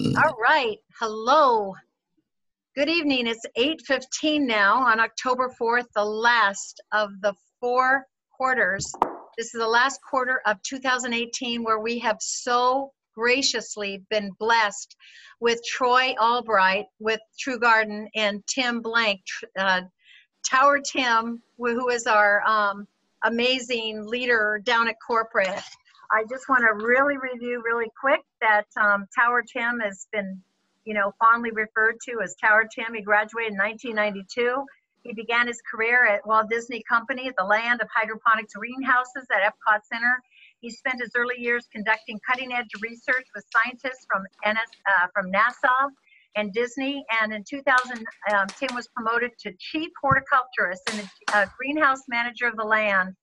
All right. Hello. Good evening. It's 8:15 now on October 4th, the last of the 4 quarters. This is the last quarter of 2018 where we have so graciously been blessed with Troy Albright with True Garden and Tim Blank, Tower Tim, who is our amazing leader down at corporate. I just want to really review really quick that Tower Tim has been, fondly referred to as Tower Tim. He graduated in 1992. He began his career at Walt Disney Company at the land of hydroponics greenhouses at Epcot Center. He spent his early years conducting cutting-edge research with scientists from NASA and Disney. And in 2000, Tim was promoted to chief horticulturist and the greenhouse manager of the land.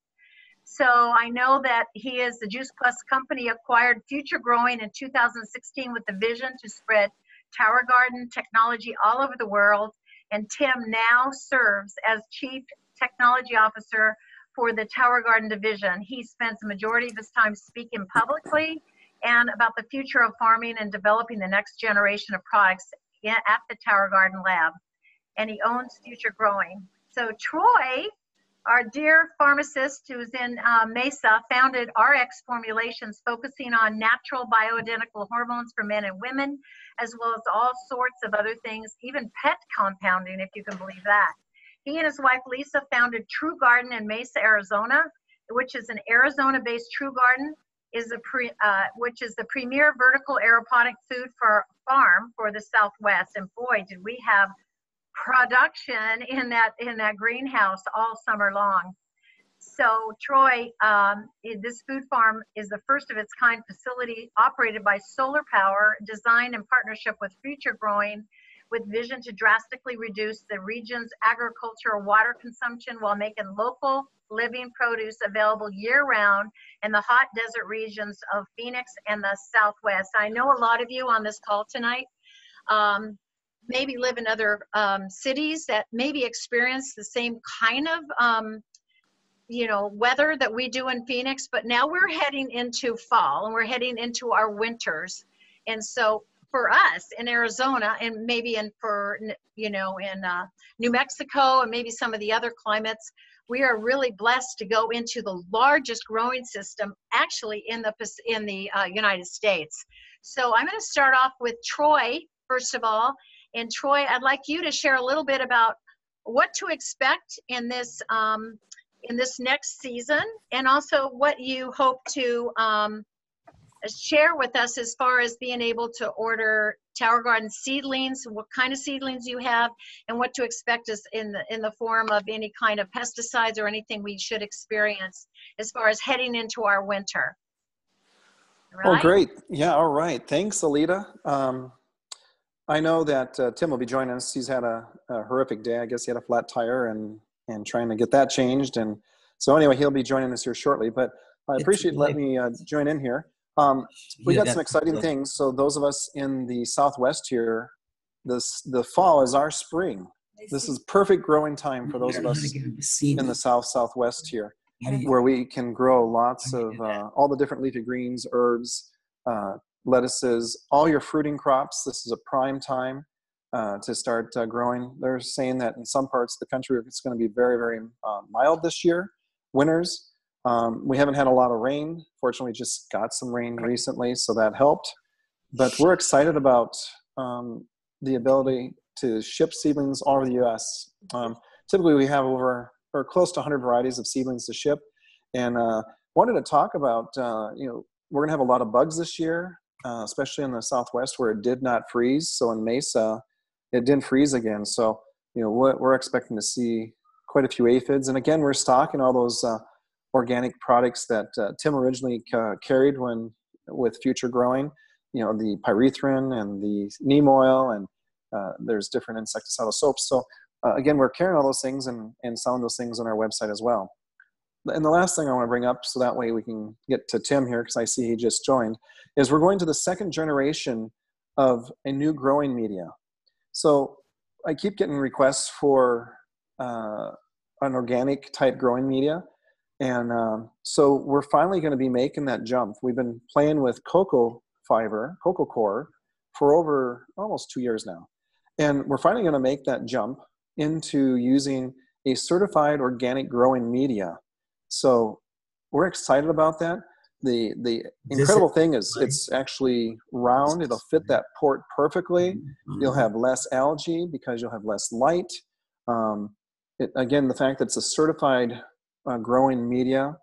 So I know that he is the Juice Plus company acquired Future Growing in 2016 with the vision to spread Tower Garden technology all over the world. And Tim now serves as Chief Technology Officer for the Tower Garden division. He spends the majority of his time speaking publicly and about the future of farming and developing the next generation of products at the Tower Garden Lab. And he owns Future Growing. So Troy, our dear pharmacist who's in Mesa, founded RX Formulations, focusing on natural bioidentical hormones for men and women, as well as all sorts of other things, even pet compounding, if you can believe that. He and his wife, Lisa, founded True Garden in Mesa, Arizona, which is an Arizona-based True Garden, which is the premier vertical aeroponic food farm for the Southwest. And boy, did we have production in that greenhouse all summer long. So Troy, this food farm is the first of its kind facility operated by solar power, designed in partnership with Future Growing, with vision to drastically reduce the region's agricultural water consumption while making local living produce available year-round in the hot desert regions of Phoenix and the Southwest. I know a lot of you on this call tonight maybe live in other cities that maybe experience the same kind of weather that we do in Phoenix, but now we're heading into fall and we're heading into our winters. And so for us in Arizona and maybe in New Mexico and maybe some of the other climates, we are really blessed to go into the largest growing system actually in the United States. So I'm going to start off with Troy, first of all. And Troy, I'd like you to share a little bit about what to expect in this next season, and also what you hope to share with us as far as being able to order Tower Garden seedlings, what kind of seedlings you have, and what to expect is in the form of any kind of pesticides or anything we should experience as far as heading into our winter. Right? Oh, great. Yeah, all right. Thanks, Alita. I know that Tim will be joining us. He's had a horrific day. I guess he had a flat tire and trying to get that changed. And so anyway, he'll be joining us here shortly. But I appreciate letting me join in here. We got some exciting things. So those of us in the Southwest here, the fall is our spring. This is perfect growing time for those of us in the Southwest here, where we can grow lots of all the different leafy greens, herbs, lettuces, all your fruiting crops. This is a prime time to start growing. They're saying that in some parts of the country it's going to be very, very mild this year, winters. We haven't had a lot of rain. Fortunately, just got some rain recently, so that helped. But we're excited about the ability to ship seedlings all over the U.S. Typically, we have over or close to 100 varieties of seedlings to ship. And wanted to talk about, we're going to have a lot of bugs this year, especially in the Southwest where it did not freeze. So in Mesa, it didn't freeze again. So, we're expecting to see quite a few aphids. And again, we're stocking all those organic products that Tim originally carried with Future Growing, the pyrethrin and the neem oil, and there's different insecticidal soaps. So again, we're carrying all those things and selling those things on our website as well. And the last thing I want to bring up, so that way we can get to Tim here, because I see he just joined, is we're going to the second generation of a new growing media. So I keep getting requests for an organic type growing media. And so we're finally going to be making that jump. We've been playing with cocoa core for over almost 2 years now. And we're finally going to make that jump into using a certified organic growing media. So we're excited about that. The incredible thing is it's actually round. It'll fit that port perfectly. You'll have less algae because you'll have less light. Again, the fact that it's a certified growing media,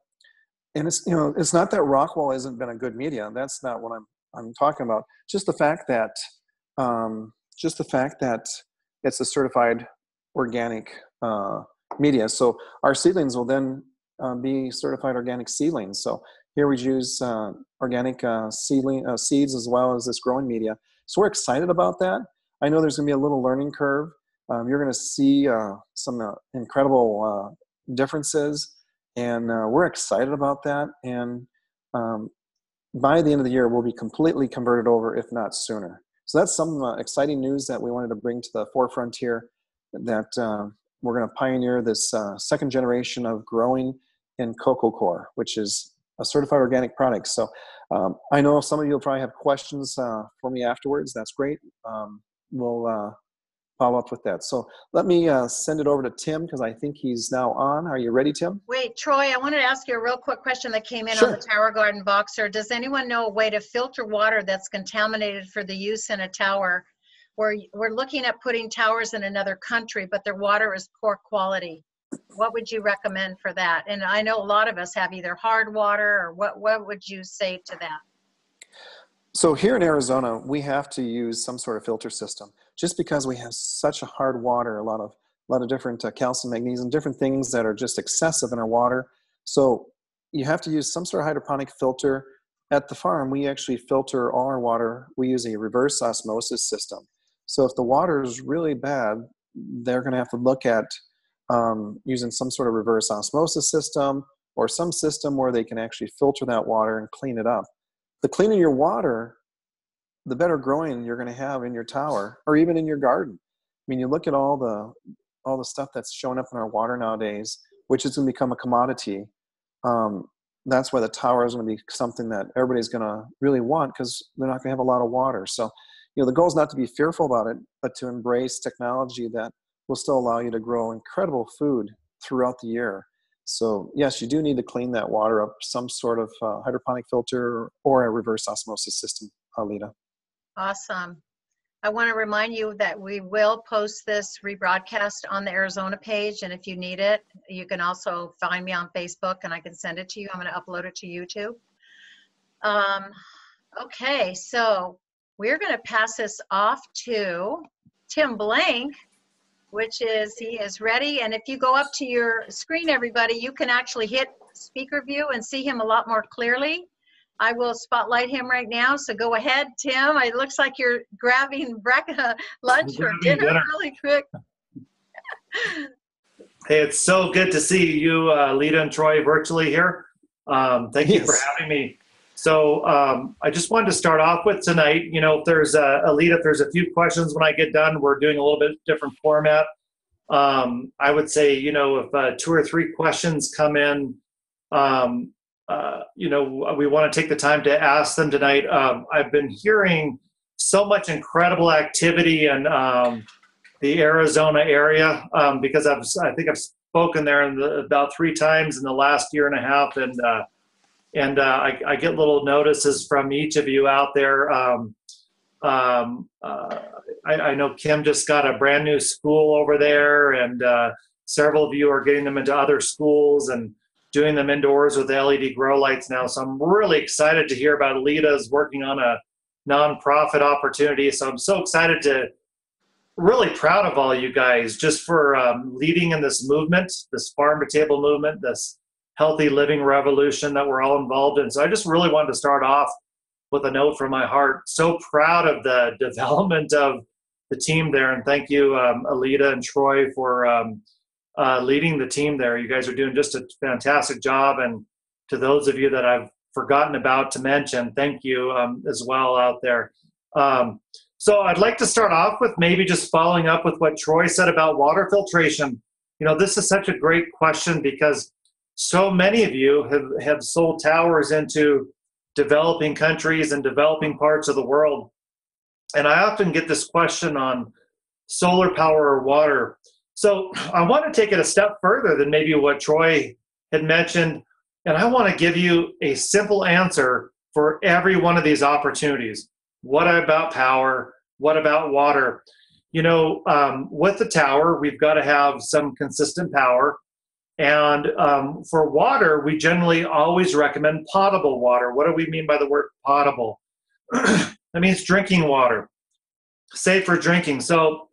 and it's not that Rockwell hasn't been a good media. That's not what I'm talking about. Just the fact that it's a certified organic media. So our seedlings will then be certified organic seedlings. So here we use organic seeds as well as this growing media. So we're excited about that. I know there's going to be a little learning curve. You're going to see some incredible differences, and we're excited about that. And by the end of the year, we'll be completely converted over, if not sooner. So that's some exciting news that we wanted to bring to the forefront here, that we're going to pioneer this second generation of growing in cocoa coir, which is a certified organic product. So I know some of you will probably have questions for me afterwards. That's great. We'll follow up with that. So let me send it over to Tim, because I think he's now on. Are you ready, Tim? Wait, Troy, I wanted to ask you a real quick question that came in Sure. on the Tower Garden Boxer. Does anyone know a way to filter water that's contaminated for the use in a tower? We're looking at putting towers in another country, but their water is poor quality. What would you recommend for that? And I know a lot of us have either hard water, or what would you say to that? So here in Arizona, we have to use some sort of filter system, just because we have such a hard water, a lot of different calcium, magnesium, different things that are just excessive in our water. So you have to use some sort of hydroponic filter. At the farm, we actually filter all our water. We use a reverse osmosis system. So if the water is really bad, they're going to have to look at using some sort of reverse osmosis system, or some system where they can actually filter that water and clean it up. The cleaner your water, the better growing you're going to have in your tower, or even in your garden. I mean, you look at all the stuff that's showing up in our water nowadays, which is going to become a commodity. That's why the tower is going to be something that everybody's going to really want, because they're not going to have a lot of water. So, the goal is not to be fearful about it, but to embrace technology that will still allow you to grow incredible food throughout the year. So yes, you do need to clean that water up, some sort of hydroponic filter or a reverse osmosis system, Alita. Awesome. I want to remind you that we will post this rebroadcast on the Arizona page, and if you need it, you can also find me on Facebook and I can send it to you. I'm going to upload it to YouTube. Okay, so we're going to pass this off to Tim Blank, which is, he is ready. And if you go up to your screen, everybody, you can actually hit speaker view and see him a lot more clearly. I will spotlight him right now. So go ahead, Tim. It looks like you're grabbing lunch or dinner really quick. Hey, it's so good to see you, Lita and Troy, virtually here. Thank you for having me. So I just wanted to start off with tonight, if there's Alita, if there's a few questions when I get done, we're doing a little bit different format. I would say, if 2 or 3 questions come in, we want to take the time to ask them tonight. I've been hearing so much incredible activity in the Arizona area because I think I've spoken there about 3 times in the last year and a half, and I get little notices from each of you out there. I know Kim just got a brand new school over there, and several of you are getting them into other schools and doing them indoors with LED grow lights now. So I'm really excited to hear about Alita's working on a nonprofit opportunity. So I'm so excited really proud of all you guys just for leading in this movement, this farm to table movement, this healthy living revolution that we're all involved in. So I just really wanted to start off with a note from my heart. So proud of the development of the team there. And thank you, Alita and Troy, for leading the team there. You guys are doing just a fantastic job. And to those of you that I've forgotten about to mention, thank you as well out there. So I'd like to start off with maybe just following up with what Troy said about water filtration. This is such a great question because so many of you have sold towers into developing countries and developing parts of the world. And I often get this question on solar power or water. So I want to take it a step further than maybe what Troy had mentioned. And I want to give you a simple answer for every one of these opportunities. What about power? What about water? With the tower, we've got to have some consistent power. And for water, we generally always recommend potable water. What do we mean by the word potable? That means drinking water, safe for drinking. So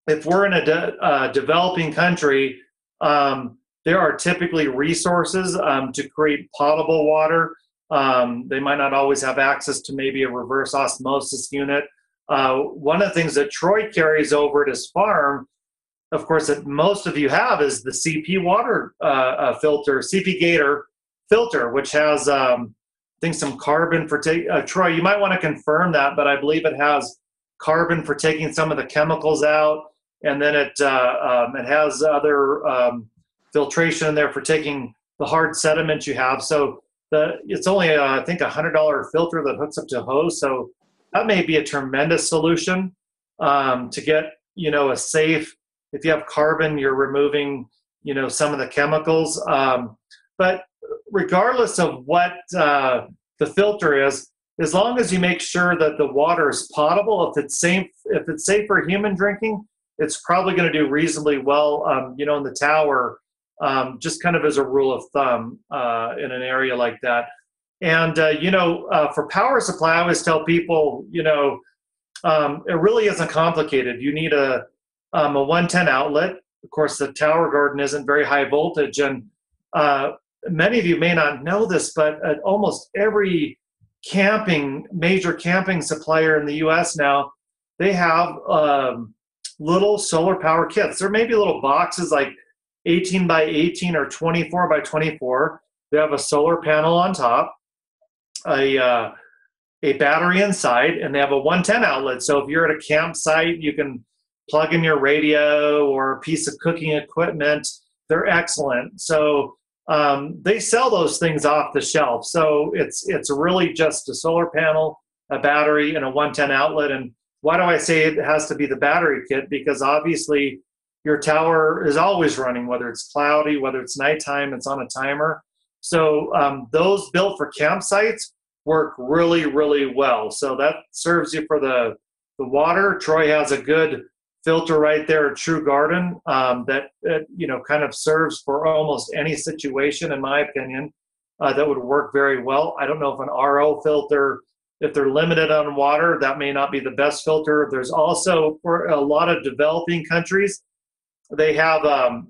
if we're in a developing country, there are typically resources to create potable water. They might not always have access to maybe a reverse osmosis unit. One of the things that Troy carries over at his farm, of course, that most of you have, is the CP water filter, CP Gator filter, which has, I think, some carbon for Troy, you might want to confirm that, but I believe it has carbon for taking some of the chemicals out, and then it has other filtration in there for taking the hard sediment you have. So it's only, I think, $100 filter that hooks up to a hose. So that may be a tremendous solution to get, a safe, if you have carbon, you're removing, some of the chemicals. But regardless of what the filter is, as long as you make sure that the water is potable, if it's safe for human drinking, it's probably going to do reasonably well, in the tower, just kind of as a rule of thumb in an area like that. And, for power supply, I always tell people, it really isn't complicated. You need a 110 outlet. Of course, the tower garden isn't very high voltage. And many of you may not know this, but at almost every major camping supplier in the US now, they have little solar power kits. There may be little boxes like 18 by 18 or 24 by 24. They have a solar panel on top, a battery inside, and they have a 110 outlet. So if you're at a campsite, you can plug in your radio or a piece of cooking equipment. They're excellent. So they sell those things off the shelf. So it's really just a solar panel, a battery, and a 110 outlet. And why do I say it has to be the battery kit? Because obviously your tower is always running, whether it's cloudy, whether it's nighttime, it's on a timer. So those built for campsites work really, really well. So that serves you for the water. Troy has a good filter right there at True Garden that kind of serves for almost any situation, in my opinion, that would work very well. I don't know if an RO filter, if they're limited on water, that may not be the best filter. There's also, for a lot of developing countries, they have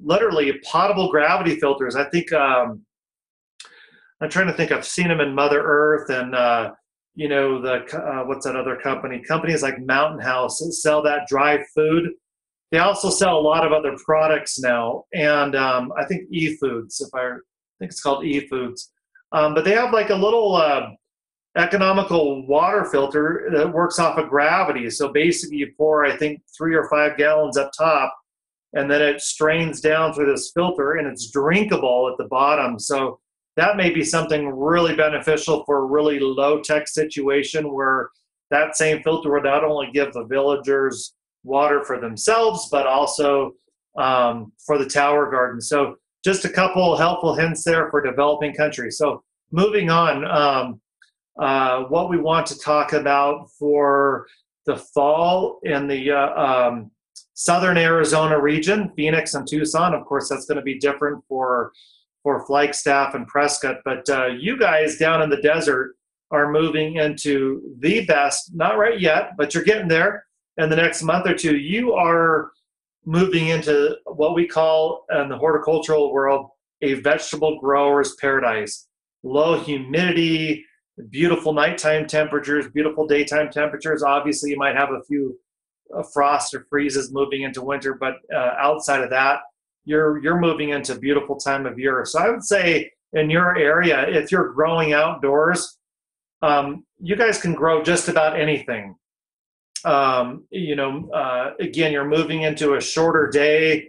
literally potable gravity filters. I think, I'm trying to think, I've seen them in Mother Earth and, what's that other company? Companies like Mountain House sell that dry food. They also sell a lot of other products now. And I think eFoods, I think it's called eFoods. But they have like a little economical water filter that works off of gravity. So basically you pour, I think, 3 or 5 gallons up top, and then it strains down through this filter and it's drinkable at the bottom. So that may be something really beneficial for a really low-tech situation where that same filter would not only give the villagers water for themselves, but also for the tower garden. So just a couple helpful hints there for developing countries. So moving on, what we want to talk about for the fall in the southern Arizona region, Phoenix and Tucson. Of course, that's going to be different for Flagstaff and Prescott. But you guys down in the desert are moving into the best, not right yet, but you're getting there. In the next month or two, you are moving into what we call in the horticultural world a vegetable grower's paradise. Low humidity, beautiful nighttime temperatures, beautiful daytime temperatures. Obviously, you might have a few frost or freezes moving into winter, but outside of that, you're moving into a beautiful time of year. So I would say in your area, if you're growing outdoors, you guys can grow just about anything. Again, you're moving into a shorter day.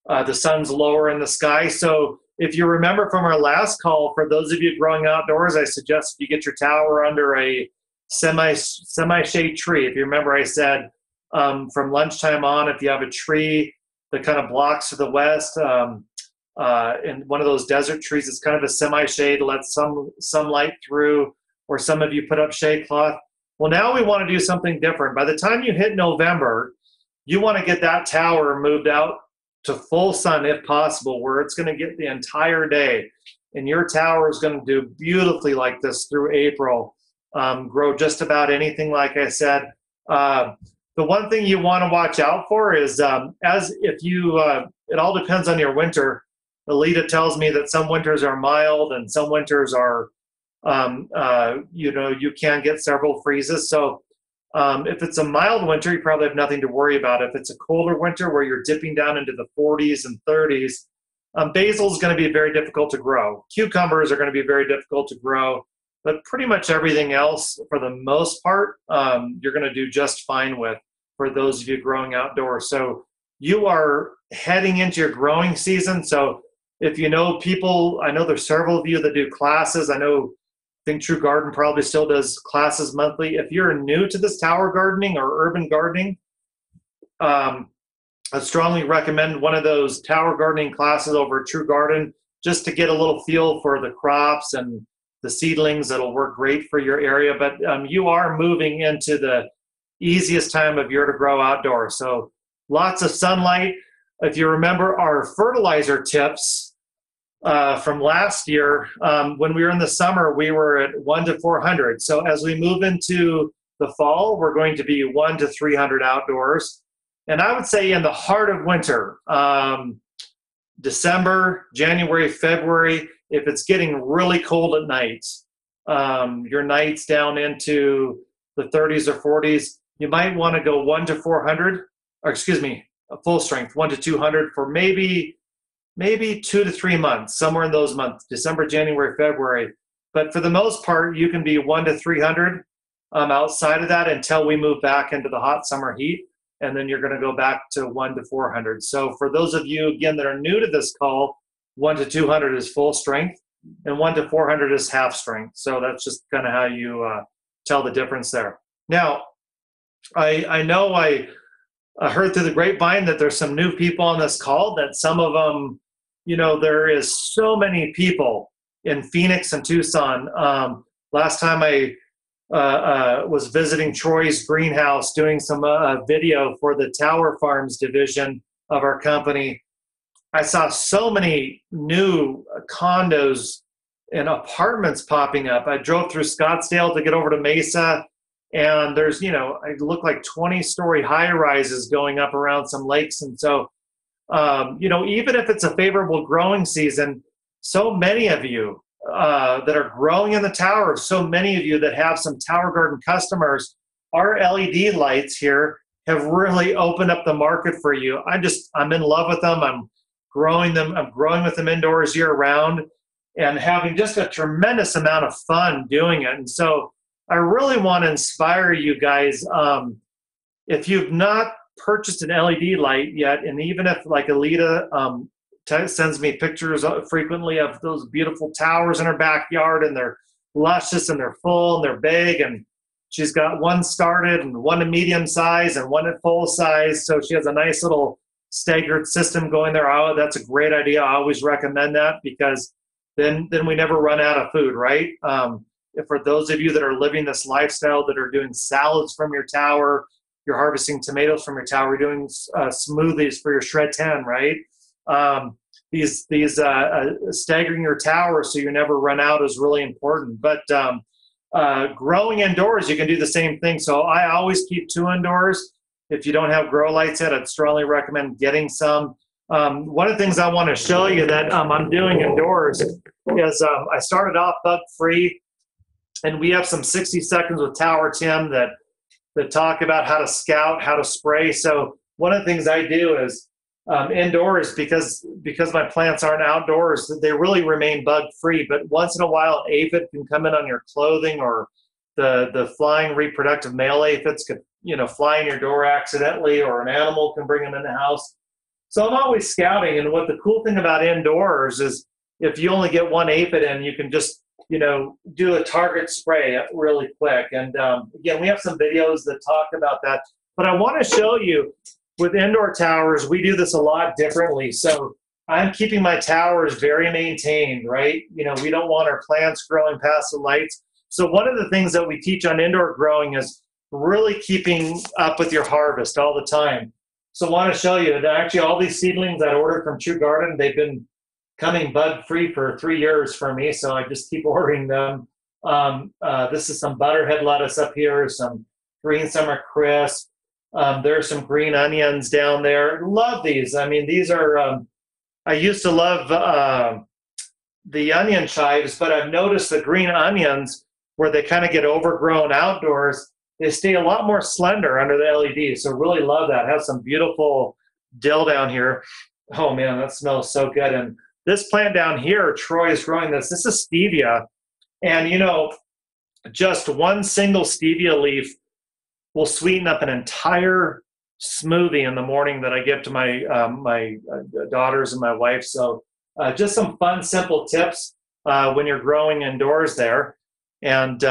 The sun's lower in the sky. So if you remember from our last call, for those of you growing outdoors, I suggest you get your tower under a semi-shade tree. If you remember, I said from lunchtime on, if you have a tree that kind of blocks to the west, and one of those desert trees is kind of a semi-shade, lets some light through, or some of you put up shade cloth. Well, now we want to do something different. By the time you hit November, you want to get that tower moved out to full sun if possible, where it's going to get the entire day. And your tower is going to do beautifully like this through April. Grow just about anything, like I said. The one thing you want to watch out for is it all depends on your winter. Alita tells me that some winters are mild and some winters are, you can get several freezes. So if it's a mild winter, you probably have nothing to worry about. If it's a colder winter where you're dipping down into the 40s and 30s, basil is going to be very difficult to grow. Cucumbers are going to be very difficult to grow. But pretty much everything else, for the most part, you're going to do just fine with, for those of you growing outdoors. So you are heading into your growing season. So if you know people, I know there's several of you that do classes. I think True Garden probably still does classes monthly. If you're new to this tower gardening or urban gardening, I strongly recommend one of those tower gardening classes over at True Garden, just to get a little feel for the crops and the seedlings that'll work great for your area. But you are moving into the easiest time of year to grow outdoors. So lots of sunlight. If you remember our fertilizer tips from last year, when we were in the summer, we were at 1 to 400. So as we move into the fall, we're going to be 1 to 300 outdoors. And I would say in the heart of winter, December, January, February, if it's getting really cold at night, your nights down into the 30s or 40s, you might want to go 1 to 400, or excuse me, a full strength, 1 to 200 for maybe 2 to 3 months, somewhere in those months, December, January, February. But for the most part, you can be 1 to 300 outside of that until we move back into the hot summer heat. And then you're going to go back to 1 to 400. So for those of you, again, that are new to this call, 1 to 200 is full strength, and 1 to 400 is half strength. So that's just kind of how you tell the difference there. Now, I know I heard through the grapevine that there's some new people on this call, that some of them, there is so many people in Phoenix and Tucson. Last time I was visiting Troy's greenhouse doing some video for the Tower Farms division of our company, I saw so many new condos and apartments popping up. I drove through Scottsdale to get over to Mesa, and there's, it looked like 20-story high-rises going up around some lakes. And so, even if it's a favorable growing season, so many of you that are growing in the tower, so many of you that have some Tower Garden customers, our LED lights here have really opened up the market for you. I'm in love with them. I'm growing with them indoors year round and having just a tremendous amount of fun doing it. And so I really want to inspire you guys. If you've not purchased an LED light yet, and even if, like Alita sends me pictures frequently of those beautiful towers in her backyard, and they're luscious and they're full and they're big, and she's got one started and one at medium size and one at full size. So she has a nice little staggered system going there. Oh, that's a great idea. I always recommend that, because then we never run out of food, right? For those of you that are living this lifestyle, that are doing salads from your tower, you're harvesting tomatoes from your tower, you're doing smoothies for your shred 10, right? These staggering your tower so you never run out is really important. But growing indoors, you can do the same thing. So I always keep 2 indoors. If you don't have grow lights yet, I'd strongly recommend getting some. One of the things I want to show you that I'm doing indoors is I started off bug-free, and we have some 60 seconds with Tower Tim that talk about how to scout, how to spray. So one of the things I do is indoors, because my plants aren't outdoors, they really remain bug-free. But once in a while, an aphid can come in on your clothing, or the flying reproductive male aphids could fly in your door accidentally, or an animal can bring them in the house. So I'm always scouting. And what the cool thing about indoors is, if you only get one aphid in, you can just do a target spray really quick. And again, we have some videos that talk about that. But I want to show you with indoor towers, we do this a lot differently. So I'm keeping my towers very maintained, right? We don't want our plants growing past the lights. So one of the things that we teach on indoor growing is really keeping up with your harvest all the time. So I want to show you that actually all these seedlings I ordered from True Garden, they've been coming bud-free for 3 years for me, so I just keep ordering them. This is some butterhead lettuce up here, some green summer crisp. There's some green onions down there. Love these. I mean, these are, I used to love the onion chives, but I've noticed the green onions, where they kind of get overgrown outdoors, they stay a lot more slender under the LED. So really love that. Have some beautiful dill down here. Oh man, that smells so good. And this plant down here, Troy is growing this. This is stevia. And just one single stevia leaf will sweeten up an entire smoothie in the morning that I give to my daughters and my wife. So just some fun, simple tips when you're growing indoors there. And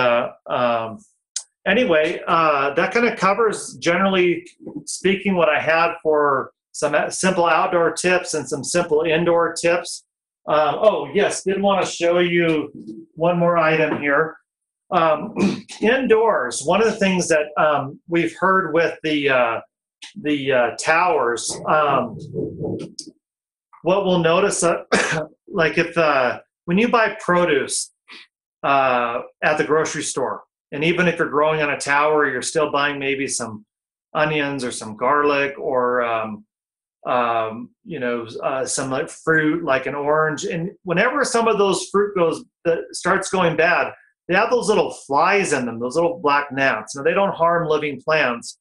anyway, that kind of covers, generally speaking, what I had for some simple outdoor tips and some simple indoor tips. Oh, yes, did want to show you one more item here. Indoors, one of the things that we've heard with the towers, what we'll notice, like when you buy produce at the grocery store, and even if you're growing on a tower, you're still buying maybe some onions or some garlic or some like fruit, like an orange. And whenever some of those fruit starts going bad, they have those little flies in them, those little black gnats. Now, they don't harm living plants.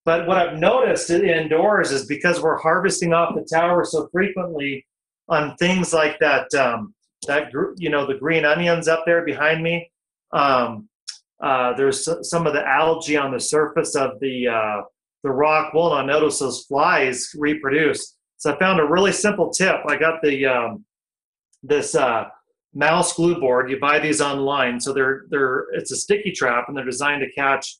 But what I've noticed indoors is because we're harvesting off the tower so frequently on things like that, the green onions up there behind me. There's some of the algae on the surface of the rock. Well, I notice those flies reproduce. So I found a really simple tip. I got this mouse glue board. You buy these online. So it's a sticky trap, and they're designed to catch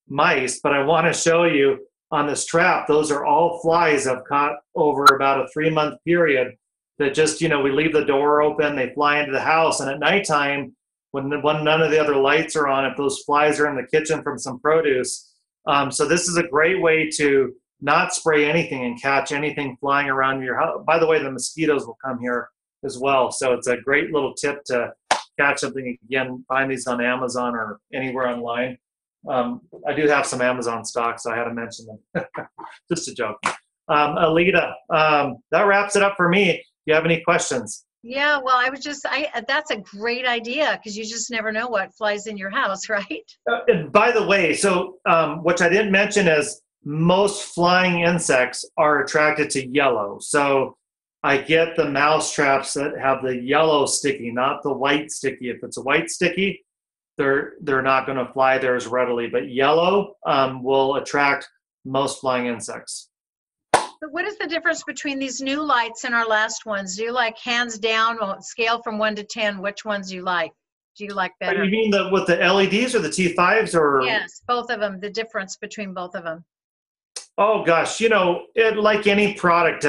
mice. But I want to show you on this trap, those are all flies I've caught over about a 3-month period that just, we leave the door open, they fly into the house. And at nighttime, when none of the other lights are on, if those flies are in the kitchen from some produce. So this is a great way to not spray anything and catch anything flying around your house. By the way, the mosquitoes will come here as well. So it's a great little tip to catch something. Again, find these on Amazon or anywhere online. I do have some Amazon stock, so I had to mention them. Just a joke. Alita, that wraps it up for me. Do you have any questions? Yeah, well, that's a great idea, because you just never know what flies in your house, right? And by the way, so which I didn't mention is most flying insects are attracted to yellow. So I get the mouse traps that have the yellow sticky, not the white sticky. If it's a white sticky, they're not going to fly there as readily. But yellow will attract most flying insects. So what is the difference between these new lights and our last ones? Do you like, hands down, on scale from 1 to 10, which ones do you like better? You mean with the LEDs or the T5s? Or? Yes, both of them, the difference between both of them. Oh, gosh, like any product,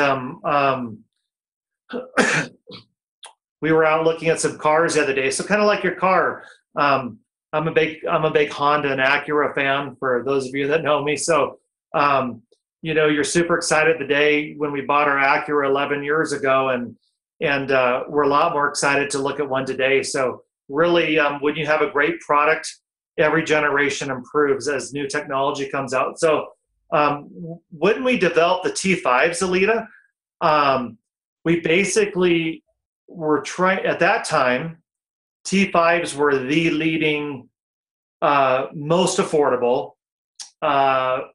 we were out looking at some cars the other day. So kind of like your car, I'm a big Honda and Acura fan, for those of you that know me. So, you're super excited the day when we bought our Acura 11 years ago, and we're a lot more excited to look at one today. So really, when you have a great product, every generation improves as new technology comes out. So when we developed the T5s, Alita, we basically were trying, at that time, T5s were the leading, most affordable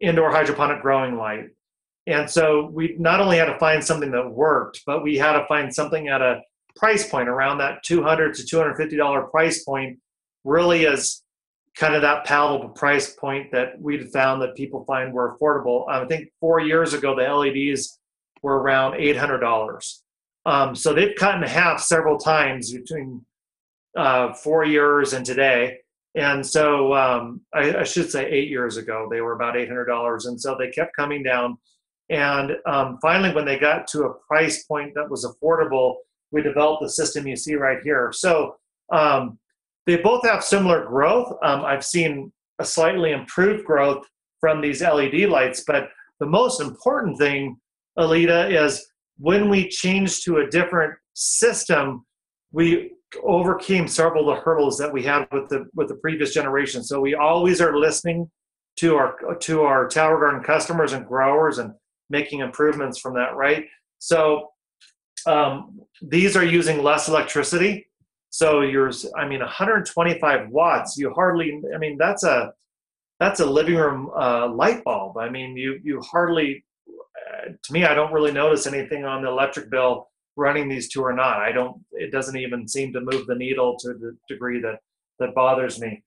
indoor hydroponic growing light. And so we not only had to find something that worked, but we had to find something at a price point around that $200 to $250 price point, really is kind of that palatable price point that we'd found that people find were affordable. I think 4 years ago, the LEDs were around $800. So they've cut in half several times between 4 years and today. And so I should say 8 years ago, they were about $800. And so they kept coming down. And finally, when they got to a price point that was affordable, we developed the system you see right here. So they both have similar growth. I've seen a slightly improved growth from these LED lights. But the most important thing, Alita, is when we changed to a different system, we overcame several of the hurdles that we had with the previous generation. So we always are listening to our Tower Garden customers and growers and making improvements from that, right? So these are using less electricity. So 125 watts. You hardly, that's a living room light bulb. You hardly, to me, I don't really notice anything on the electric bill running these two or not. It doesn't even seem to move the needle to the degree that bothers me.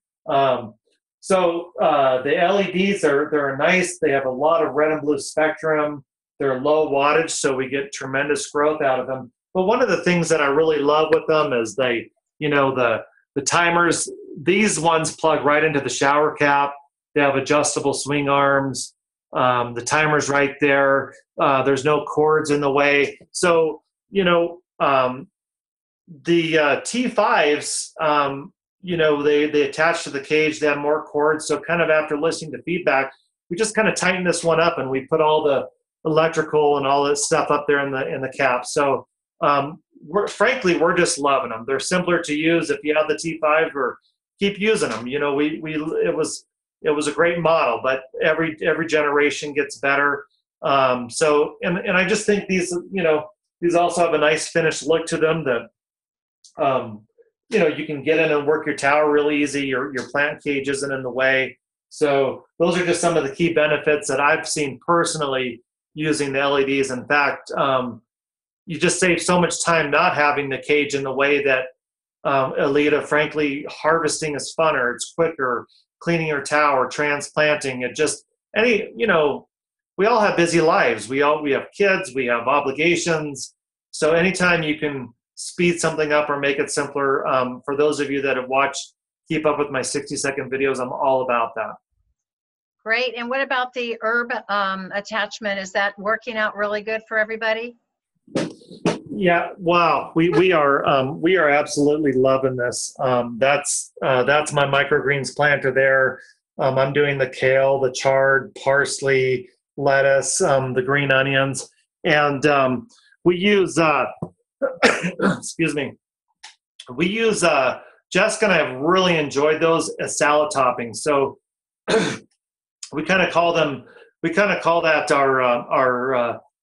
So the LEDs they're nice. They have a lot of red and blue spectrum. They're low wattage, so we get tremendous growth out of them. But one of the things that I really love with them is the timers. These ones plug right into the shower cap. They have adjustable swing arms. The timer's right there. There's no cords in the way. So, the T5s, they attach to the cage. They have more cords. So kind of after listening to feedback, we just kind of tightened this one up and we put all the electrical and all this stuff up there in the cap. So we're just loving them. They're simpler to use. If you have the T5, or keep using them. It was a great model, but every generation gets better. So I just think these also have a nice finished look to them that, you can get in and work your tower really easy. Your plant cage isn't in the way. So those are just some of the key benefits that I've seen personally using the LEDs. In fact, you just save so much time not having the cage in the way that, Alita, frankly, harvesting is funner. It's quicker. Cleaning your tower, transplanting, we all have busy lives. We have kids, we have obligations. So anytime you can speed something up or make it simpler, for those of you that have watched, keep up with my 60-second videos, I'm all about that. Great. And what about the herb attachment? Is that working out really good for everybody? Yeah, wow. We are absolutely loving this. That's my microgreens planter there. I'm doing the kale, the chard, parsley, lettuce, the green onions, and we use excuse me. We use Jessica and I have really enjoyed those as salad toppings. So we kind of call that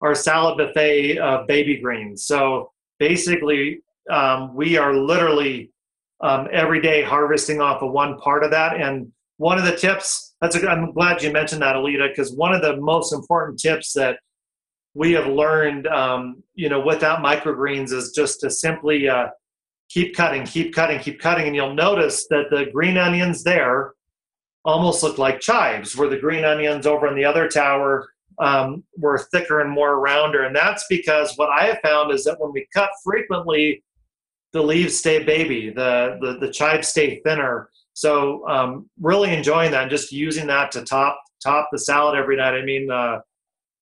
our salad buffet of baby greens. So basically, we are literally every day harvesting off of one part of that. And one of the tips, I'm glad you mentioned that, Alita, because one of the most important tips that we have learned, without microgreens is just to simply keep cutting. And you'll notice that the green onions there almost look like chives, where the green onions over in the other tower were thicker and more rounder. And that's because what I have found is that when we cut frequently, the leaves stay baby, the chives stay thinner. So really enjoying that and just using that to top the salad every night.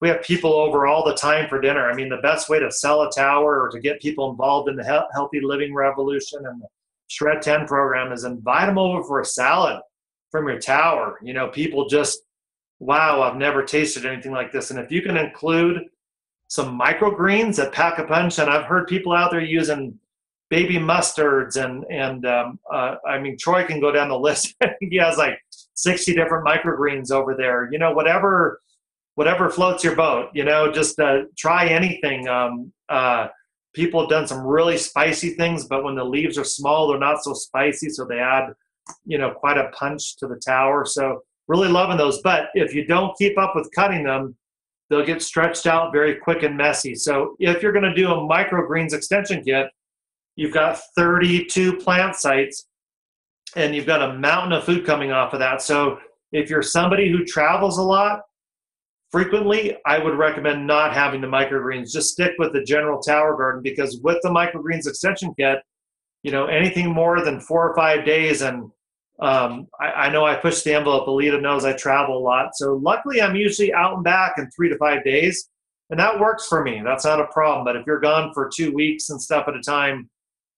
We have people over all the time for dinner. The best way to sell a tower or to get people involved in the healthy living revolution and the Shred 10 program is invite them over for a salad from your tower. People just, wow, I've never tasted anything like this. And if you can include some microgreens that pack a punch, and I've heard people out there using baby mustards and Troy can go down the list. He has like 60 different microgreens over there. Whatever floats your boat, just try anything. People have done some really spicy things, but when the leaves are small, they're not so spicy. So they add, quite a punch to the tower. So really loving those. But if you don't keep up with cutting them, they'll get stretched out very quick and messy. So if you're going to do a microgreens extension kit, you've got 32 plant sites and you've got a mountain of food coming off of that. So if you're somebody who travels a lot, frequently, I would recommend not having the microgreens. Just stick with the general tower garden, because with the microgreens extension kit, anything more than 4 or 5 days. And I know I push the envelope. Alita knows I travel a lot. So luckily I'm usually out and back in 3 to 5 days. And that works for me. That's not a problem. But if you're gone for 2 weeks and stuff at a time,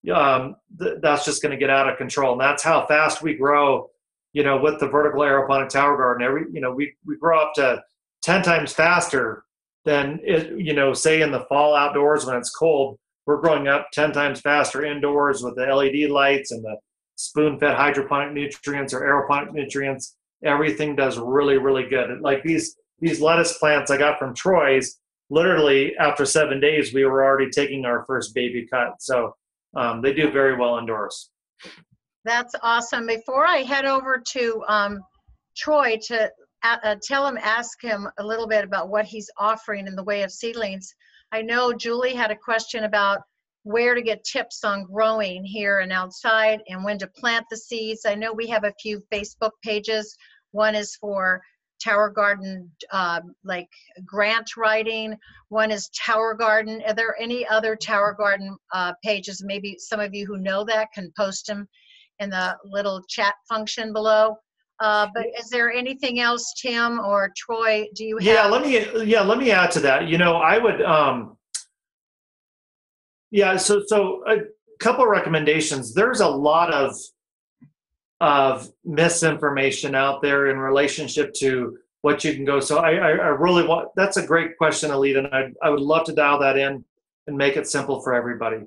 that's just going to get out of control. And that's how fast we grow, with the vertical aeroponic tower garden. We grow up to 10 times faster than, say in the fall outdoors when it's cold. We're growing up 10 times faster indoors with the LED lights and the spoon-fed hydroponic nutrients or aeroponic nutrients. Everything does really, really good. Like these lettuce plants I got from Troy's, literally after 7 days, we were already taking our first baby cut. So they do very well indoors. That's awesome. Before I head over to Troy to ask him a little bit about what he's offering in the way of seedlings, I know Julie had a question about where to get tips on growing here and outside and when to plant the seeds. I know we have a few Facebook pages. One is for Tower Garden, like grant writing. One is Tower Garden. Are there any other Tower Garden pages? Maybe some of you who know that can post them in the little chat function below. But is there anything else, Tim or Troy? Do you have? Let me add to that. I would. So a couple of recommendations. There's a lot of misinformation out there in relationship to what you can go. So I really want, that's a great question, Alita, and I would love to dial that in and make it simple for everybody.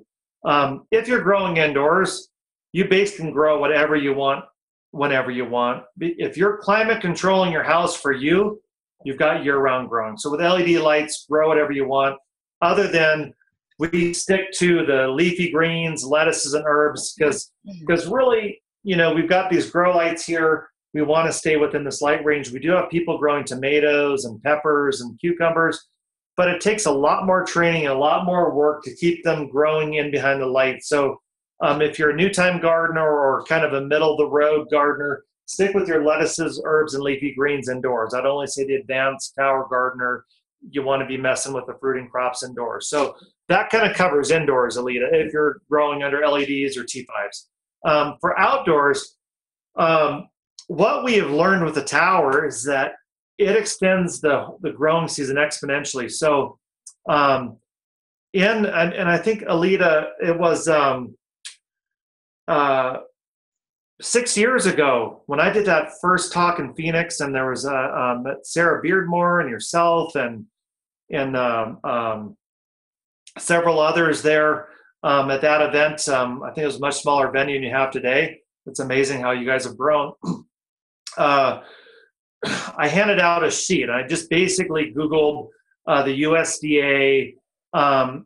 If you're growing indoors, you basically can grow whatever you want, whenever you want. If you're climate controlling your house for you, you've got year-round growing. So with LED lights, grow whatever you want, other than we stick to the leafy greens, lettuces, and herbs, because really, we've got these grow lights here. We want to stay within this light range. We do have people growing tomatoes and peppers and cucumbers, but it takes a lot more training and a lot more work to keep them growing in behind the light. So if you're a new time gardener or kind of a middle of the road gardener, stick with your lettuces, herbs, and leafy greens indoors. I'd only say the advanced tower gardener, you want to be messing with the fruiting crops indoors. So that kind of covers indoors, Alita, if you're growing under LEDs or T5s. For outdoors, what we have learned with the tower is that it extends the growing season exponentially. So and I think, Alita, it was 6 years ago when I did that first talk in Phoenix, and there was Sarah Beardmore and yourself and several others there at that event. I think it was a much smaller venue than you have today. It's amazing how you guys have grown. I handed out a sheet. I just basically Googled the USDA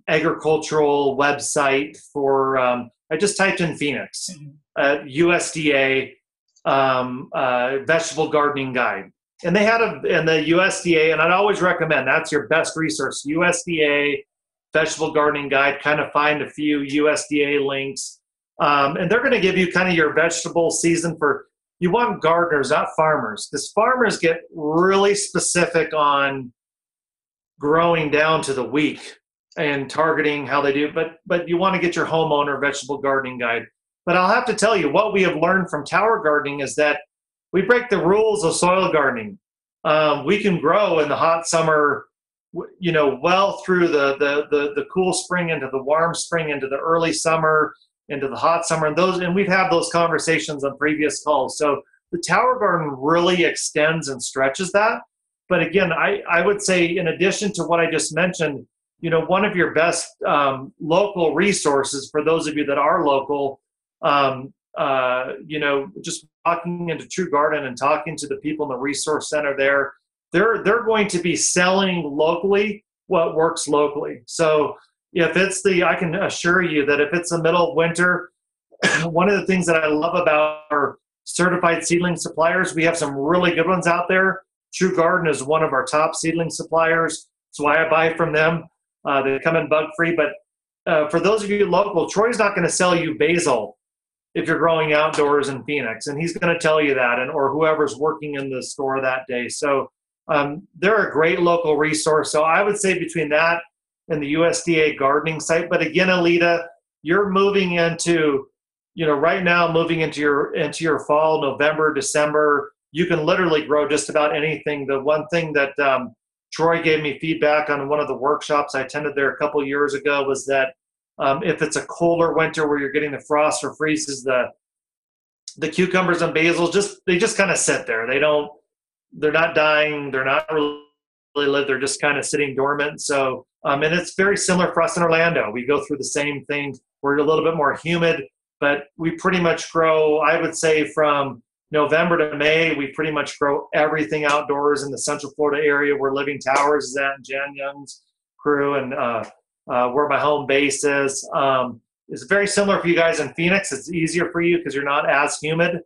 agricultural website for, I just typed in Phoenix, USDA vegetable gardening guide. And they had and the USDA, and I'd always recommend, that's your best resource, USDA vegetable gardening guide. Kind of find a few USDA links. And they're going to give you kind of your vegetable season for, you want gardeners, not farmers, because farmers get really specific on growing down to the week and targeting how they do, but you want to get your homeowner vegetable gardening guide. But I'll have to tell you, what we have learned from tower gardening is that we break the rules of soil gardening. We can grow in the hot summer, well through the cool spring into the warm spring, into the early summer, into the hot summer, and we've had those conversations on previous calls. So the tower garden really extends and stretches that. But again, I would say, in addition to what I just mentioned, one of your best local resources for those of you that are local, just walking into True Garden and talking to the people in the resource center there, they're going to be selling locally what works locally. So if it's I can assure you that if it's the middle of winter, one of the things that I love about our certified seedling suppliers, we have some really good ones out there. True Garden is one of our top seedling suppliers. That's why I buy from them. They come in bug-free. But for those of you local, Troy's not going to sell you basil if you're growing outdoors in Phoenix, and he's going to tell you that, or whoever's working in the store that day. So they're a great local resource. So I would say between that and the USDA gardening site. But again, Alita, you're moving into right now moving into your fall, November, December, you can literally grow just about anything. The one thing that Troy gave me feedback on one of the workshops I attended there a couple years ago was that if it's a colder winter where you're getting the frost or freezes, the cucumbers and basils they just kind of sit there. They're not dying. They're not really live. They're just kind of sitting dormant. So and it's very similar for us in Orlando. We go through the same thing. We're a little bit more humid, but we pretty much grow, I would say, from November to May, we pretty much grow everything outdoors in the Central Florida area where Living Towers is at, and Jan Young's crew, and where my home base is. It's very similar for you guys in Phoenix. It's easier for you because you're not as humid.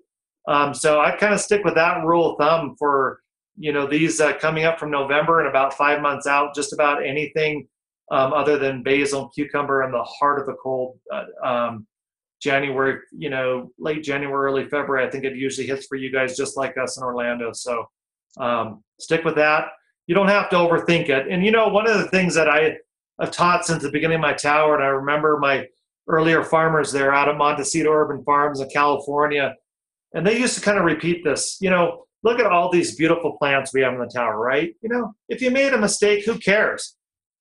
So I kind of stick with that rule of thumb for these coming up from November and about 5 months out. Just about anything other than basil and cucumber in the heart of the cold. January, late January, early February, I think it usually hits for you guys just like us in Orlando. So stick with that. You don't have to overthink it. And, one of the things that I've taught since the beginning of my tower, and I remember my earlier farmers there out at Montecito Urban Farms in California, and they used to kind of repeat this, look at all these beautiful plants we have in the tower, right? If you made a mistake, who cares?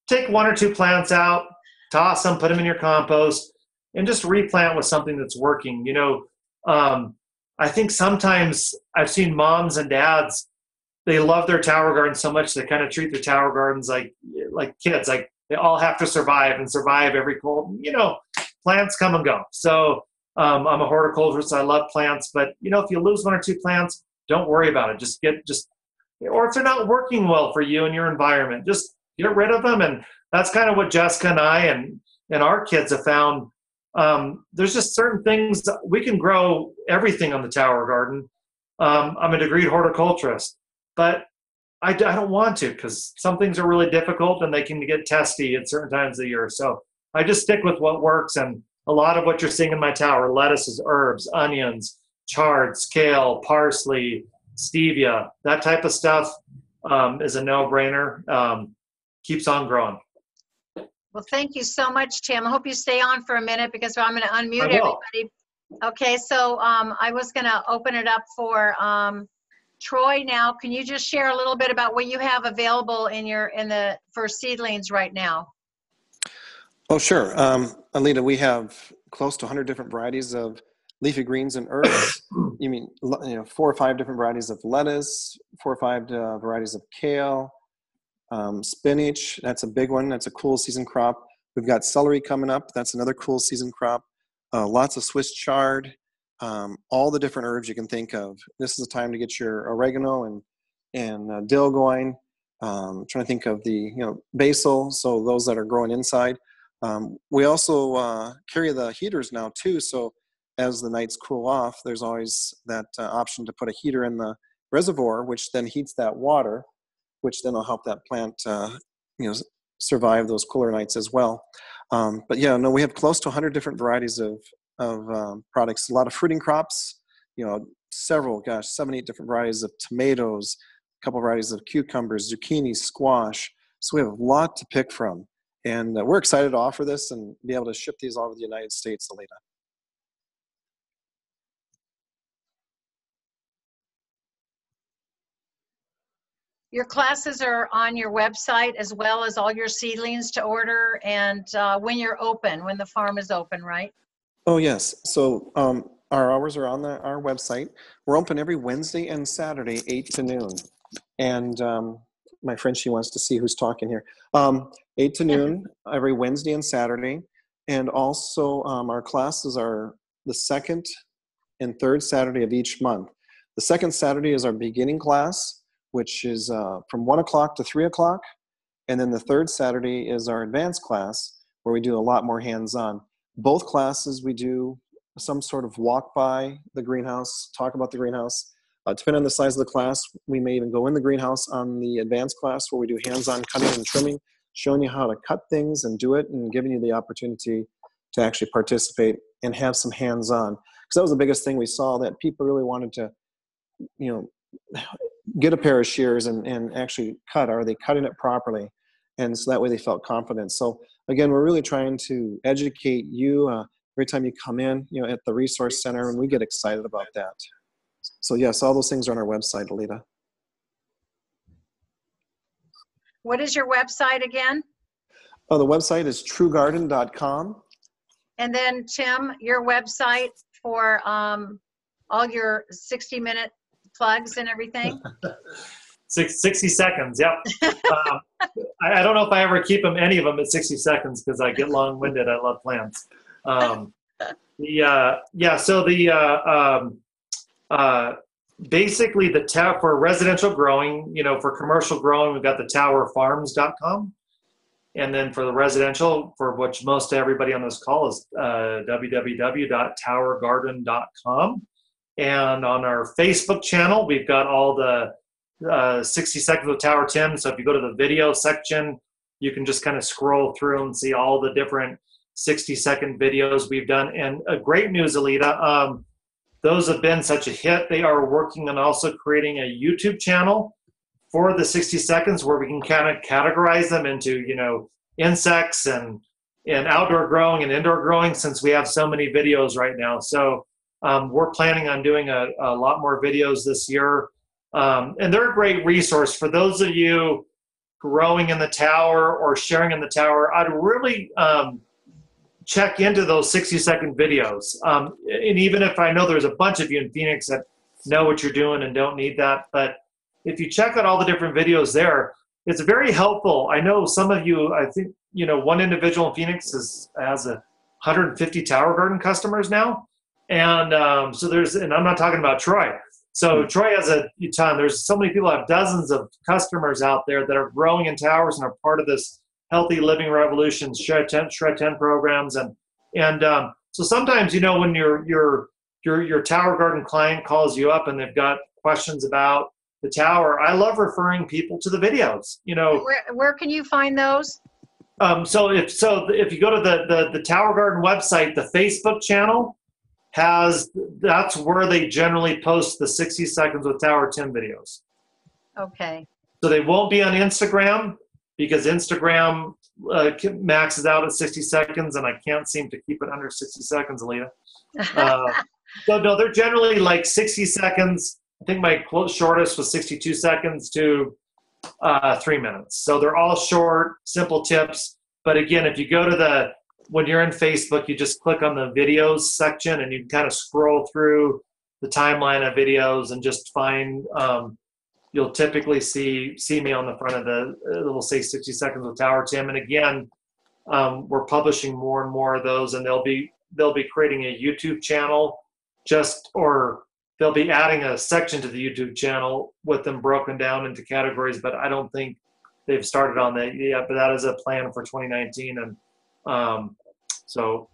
Take 1 or 2 plants out, toss them, put them in your compost, and just replant with something that's working. I think sometimes I've seen moms and dads, they love their tower garden so much they kind of treat their tower gardens like kids, like they all have to survive every cold. Plants come and go. So I'm a horticulturist. I love plants, but if you lose 1 or 2 plants, don't worry about it. Or if they're not working well for you and your environment, just get rid of them. And that's kind of what Jessica and I and our kids have found. There's just certain things that we can grow everything on the tower garden. I'm a degreed horticulturist, but I don't want to because some things are really difficult and they can get testy at certain times of the year. So I just stick with what works. And a lot of what you're seeing in my tower, lettuces, herbs, onions, chard, kale, parsley, stevia, that type of stuff is a no-brainer. Keeps on growing. Well, thank you so much, Tim. I hope you stay on for a minute because I'm going to unmute everybody. Okay, so I was going to open it up for Troy now. Can you just share a little bit about what you have available for seedlings right now? Oh, sure. Alita, we have close to 100 different varieties of leafy greens and herbs. You mean 4 or 5 different varieties of lettuce, 4 or 5 varieties of kale, spinach. That's a big one. That's a cool season crop. We've got celery coming up. That's another cool season crop. Lots of Swiss chard. All the different herbs you can think of. This is the time to get your oregano and dill going. Trying to think of the basil. So those that are growing inside. We also carry the heaters now too. So as the nights cool off, there's always that option to put a heater in the reservoir, which then heats that water, which then will help that plant survive those cooler nights as well. But yeah, no, we have close to 100 different varieties of products. A lot of fruiting crops, several, 7, 8 different varieties of tomatoes, a couple varieties of cucumbers, zucchini, squash. So we have a lot to pick from. And we're excited to offer this and be able to ship these all over the United States, Alita. Your classes are on your website as well as all your seedlings to order and when the farm is open, right? Oh, yes. So our hours are on our website. We're open every Wednesday and Saturday, 8 to noon. And my friend, she wants to see who's talking here. 8 to noon every Wednesday and Saturday. And also our classes are the 2nd and 3rd Saturday of each month. The 2nd Saturday is our beginning class, which is from 1 o'clock to 3 o'clock. And then the 3rd Saturday is our advanced class, where we do a lot more hands-on. Both classes, we do some sort of walk by the greenhouse, talk about the greenhouse. Depending on the size of the class, we may even go in the greenhouse on the advanced class where we do hands-on cutting and trimming, showing you how to cut things and do it and giving you the opportunity to actually participate and have some hands-on. Because that was the biggest thing we saw, that people really wanted to, get a pair of shears and actually cut. Are they cutting it properly? And so that way they felt confident. So again, we're really trying to educate you, every time you come in, you know, at the Resource Center, and we get excited about that. So yes, all those things are on our website, Alita. What is your website again? Oh, the website is truegarden.com. And then Tim, your website for all your 60-minute plugs and everything? 60 seconds, yep. I don't know if I ever keep them, any of them at 60 seconds, because I get long-winded. I love plants. Basically the for residential growing, you know, for commercial growing, we've got the towerfarms.com. And then for the residential, for which most everybody on this call is www.towergarden.com. And on our Facebook channel, we've got all the 60 Seconds with Tower Tim. So if you go to the video section, you can just kind of scroll through and see all the different 60-second videos we've done. And great news, Alita, those have been such a hit. They are working on also creating a YouTube channel for the 60 seconds where we can kind of categorize them into, you know, insects and outdoor growing and indoor growing, since we have so many videos right now. So we're planning on doing a lot more videos this year. And they're a great resource for those of you growing in the tower or sharing in the tower. I'd really check into those 60-second videos. And even if I know there's a bunch of you in Phoenix that know what you're doing and don't need that, but if you check out all the different videos there, it's very helpful. I know some of you, I think, you know, one individual in Phoenix has 150 Tower Garden customers now. And so and I'm not talking about Troy. So Troy has a ton. There's so many people have dozens of customers out there that are growing in towers and are part of this Healthy Living Revolution Shred 10 programs. And so sometimes, you know, when your Tower Garden client calls you up and they've got questions about the tower, I love referring people to the videos. You know, where can you find those? So if you go to the Tower Garden website, the Facebook channel that's where they generally post the 60 Seconds with Tower Tim videos. Okay. So they won't be on Instagram, because Instagram maxes out at 60 seconds, and I can't seem to keep it under 60 seconds, Alita. So no, they're generally like 60 seconds. I think my shortest was 62 seconds to 3 minutes. So they're all short, simple tips. But again, if you go to when you're in Facebook, you just click on the videos section and you can kind of scroll through the timeline of videos and just find, you'll typically see me on the front of it will say 60 Seconds with Tower Tim. And again, we're publishing more and more of those, and they'll be creating a YouTube channel or they'll be adding a section to the YouTube channel with them broken down into categories, but I don't think they've started on that yet, but that is a plan for 2019. And so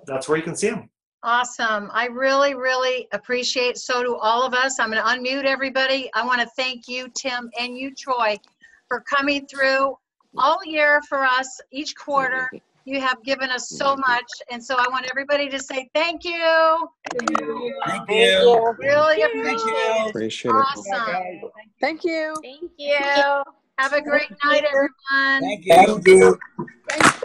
that's where you can see them. Awesome. I really, really appreciate, so do all of us. I'm going to unmute everybody. I want to thank you, Tim, and you, Troy, for coming through all year for us, each quarter. You have given us so much, and so I want everybody to say thank you. Thank you. Really Appreciate it. Awesome. Thank you. Thank you. Have a great night, everyone. Thank you. Thank you.